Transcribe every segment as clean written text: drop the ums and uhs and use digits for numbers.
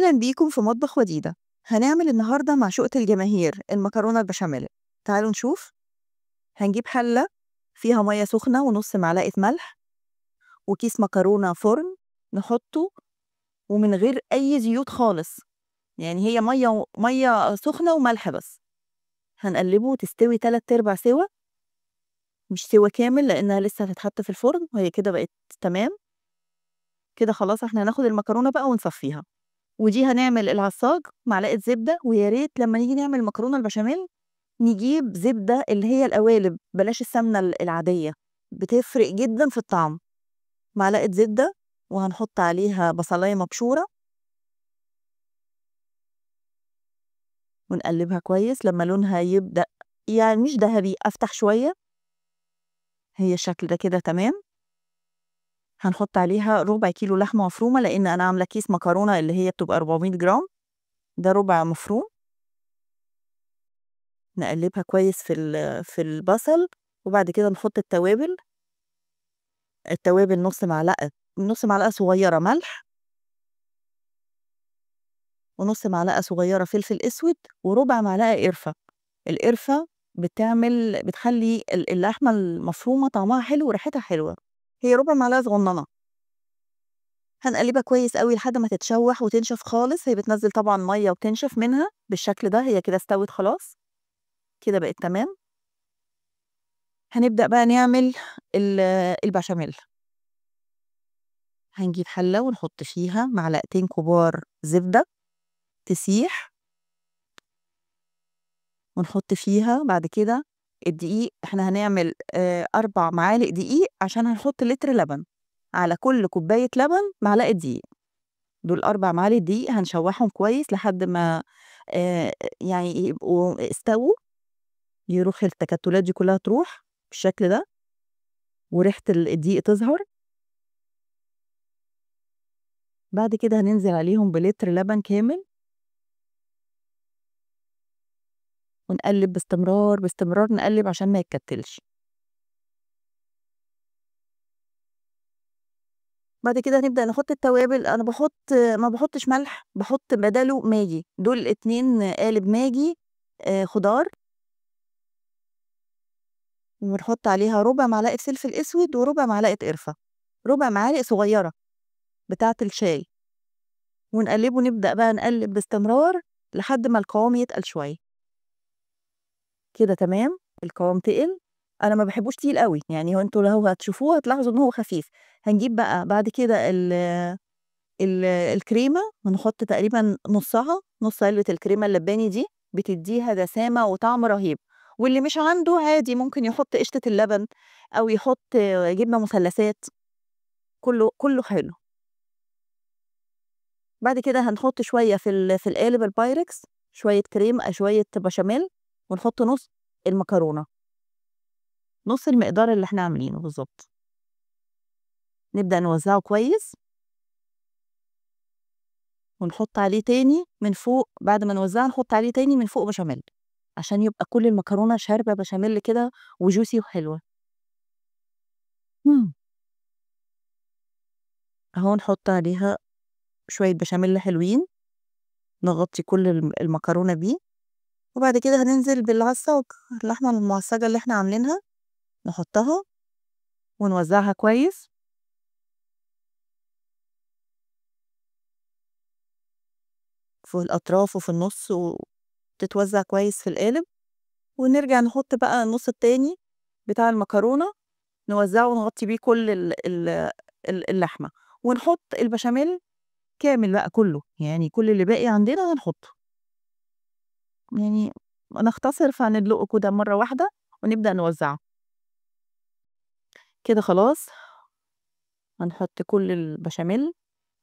أهلا بيكم في مطبخ وديدة. هنعمل النهاردة معشوقة الجماهير المكرونة البشاميل. تعالوا نشوف. هنجيب حلة فيها مية سخنة ونص معلقة ملح وكيس مكرونة فرن نحطه، ومن غير أي زيوت خالص، يعني هي مية سخنة وملح بس. هنقلبه تستوي 3/4 سوا، مش سوا كامل لأنها لسه هتتحط في الفرن، وهي كده بقت تمام. كده خلاص احنا هناخد المكرونة بقى ونصفيها. ودي هنعمل العصاج معلقة زبدة، ويا ريت لما نيجي نعمل مكرونة البشاميل نجيب زبدة اللي هي القوالب، بلاش السمنة العادية، بتفرق جدا في الطعم. معلقة زبدة، وهنحط عليها بصلاية مبشورة ونقلبها كويس لما لونها يبدأ يعني مش ذهبي، أفتح شوية. هي الشكل ده كده تمام. هنحط عليها ربع كيلو لحمة مفرومة، لأن أنا عاملة كيس مكرونة اللي هي بتبقى 400 جرام، ده ربع مفروم. نقلبها كويس في البصل، وبعد كده نحط التوابل نص معلقة صغيرة ملح، ونص معلقة صغيرة فلفل أسود، وربع معلقة قرفة. القرفة بتخلي اللحمة المفرومة طعمها حلو وريحتها حلوة. هي ربع معلقة صغننة. هنقلبها كويس قوي لحد ما تتشوح وتنشف خالص. هي بتنزل طبعا مية وتنشف منها بالشكل ده. هي كده استوت خلاص، كده بقت تمام. هنبدأ بقى نعمل البشاميل. هنجيب حلة ونحط فيها معلقتين كبار زبدة تسيح، ونحط فيها بعد كده الدقيق. احنا هنعمل 4 معالق دقيق عشان هنحط لتر لبن. على كل كوباية لبن معلقة دقيق. دول 4 معالق دقيق هنشوحهم كويس لحد ما يعني يبقوا استووا، يروح التكتلات دي كلها تروح بالشكل ده، وريحة الدقيق تظهر. بعد كده هننزل عليهم بلتر لبن كامل، ونقلب باستمرار باستمرار، نقلب عشان ما يتكتلش. بعد كده هنبدأ نحط التوابل. أنا ما باحطش ملح، باحط بداله ماجي، دول 2 قالب ماجي خضار، ونحط عليها ربع معلقة فلفل أسود وربع معلقة قرفة، ربع معالق صغيرة بتاعة الشاي، ونقلبه. نبدأ بقى نقلب باستمرار لحد ما القوام يتقل شوية. كده تمام، القوام تقل. أنا ما باحبوش تقيل أوي، يعني هو أنتم لو هتشوفوه هتلاحظوا إن هو خفيف. هنجيب بقى بعد كده الكريمة، ونحط تقريبًا نُص علبة الكريمة اللباني دي، بتدّيها دسامة وطعم رهيب. واللي مش عنده عادي ممكن يحط قشطة اللبن، أو يحط جبنة مثلثات، كُلّه حلو. بعد كده هنحط شوية في القالب البايركس، شوية بشاميل، ونحط نُص المكرونة، نُص المقدار اللي إحنا عاملينه بالضبط. نبدأ نوزّعه كويس، ونحط عليه تاني من فوق. بعد ما نوزّعه نحط عليه تاني من فوق بشاميل، عشان يبقى كل المكرونة شاربة بشاميل كده وjuicy وحلوة. إمم. أهو نحط عليها شوية بشاميل حلوين، نغطّي كل المكرونة بيه، وبعد كده هننزل بالعصاج، اللحمة المعصجة اللي إحنا عاملينها، نحطها ونوزّعها كويس في الأطراف وفي النُص، وتتوزّع كويس في القالب. ونرجع نحط بقى النُص التاني بتاع المكرونة، نوزّعه ونغطّي بيه كل اللحمة، ونحط البشاميل كامل بقى كُلّه، يعني كل اللي باقي عندنا هنحطه. يعني نختصر فهندلقه كده مرّة واحدة ونبدأ نوزّعه. كده خلاص هنحط كل البشاميل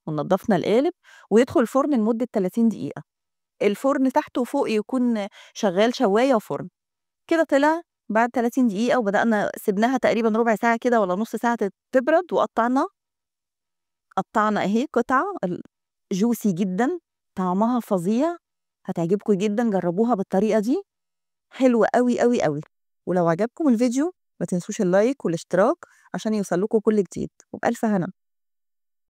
ونضّفنا القالب، ويدخل الفرن لمدة 30 دقيقة. الفرن تحت وفوق يكون شغّال شواية وفرن. كده طلع بعد 30 دقيقة، سِبناها تقريبًا ربع ساعة كده والّا نُص ساعة تبرد، قطّعنا أهي قطع juicy جدًا، طعمها فظيع، هتعجبكم جدًا. جرّبوها بالطريقة دي، حلوة أوي، أوي، أوي. ولو عجبكم الفيديو ما تنسوش اللايك والاشتراك عشان يوصل لكم كل جديد، وبألف هنا.